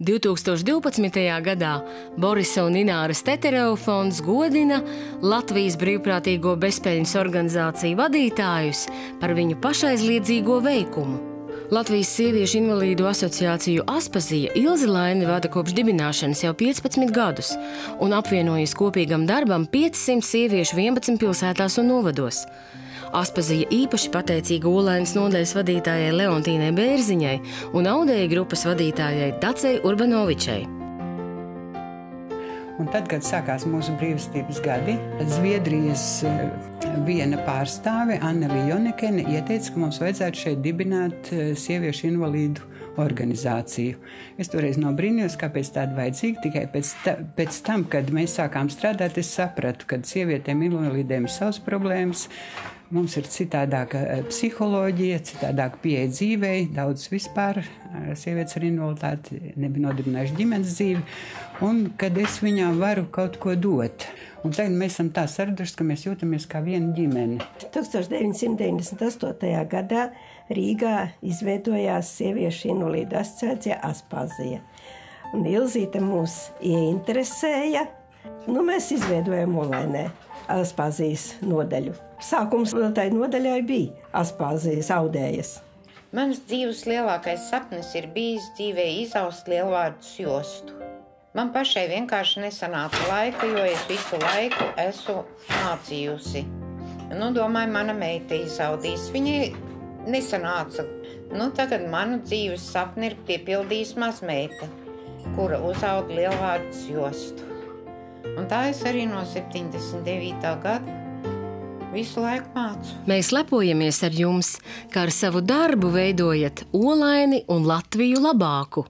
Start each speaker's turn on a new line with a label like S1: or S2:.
S1: 2012. gadā Borisa un Ināras Tetereva fonds godina Latvijas brīvprātīgo bezpeļņas organizāciju vadītājus par viņu pašaizliedzīgo veikumu. Latvijas sieviešu invalīdu asociāciju Aspazija Ilze Laini vada kopš dibināšanas jau 15 gadus un apvienojas kopīgam darbam 500 sieviešu 11 pilsētās un novados. Aspazija īpaši pateicīga Olainas nodaļas vadītājai Leontīnai Bērziņai un Audēja grupas vadītājai Dacei Urbanovičai.
S2: Un tad, kad sākās mūsu brīvstības gadi, Zviedrijas viena pārstāve, Anneli Jonekene, ieteica, ka mums vajadzētu šeit dibināt sieviešu invalīdu organizāciju. Es toreiz nobrīnījos, kāpēc tāda vajadzīga, tikai pēc tam, kad mēs sākām strādāt, es sapratu, ka sievietēm invalīdiem ir savas problēmas. Mums ir citādāka psiholoģija, citādāka pieeja dzīvei, daudz vispār sievietes ar invaliditāti nebija nodibinājuši ģimenes dzīvi, un kad es viņām varu kaut ko dot. Un tagad mēs esam tā saraduši, ka mēs jūtamies kā viena ģimene.
S3: 1998. gadā Rīgā izveidojās sieviešu invalīdu asociācija Aspazija. Un Ilzīte mūs ieinteresēja. Mēs izveidojam Olainē Aspazijas nodaļu. Sākums tai nodaļai bija Aspazijas Audējas.
S4: Mans dzīves lielākais sapnis ir bijis dzīvē izaust lielvārdus jostu. Man pašai vienkārši nesanāca laika, jo es visu laiku esmu mācījusi. Domāju, mana meita izaudīs. Viņai nesanāca. Tagad manu dzīves sapni ir piepildījis mazmeita, kura uzaud lielvārdus jostu. Un tā es arī no 79. gada visu laiku mācu.
S1: Mēs lepojamies ar jums, kā ar savu darbu veidojat Olaini un Latviju labāku.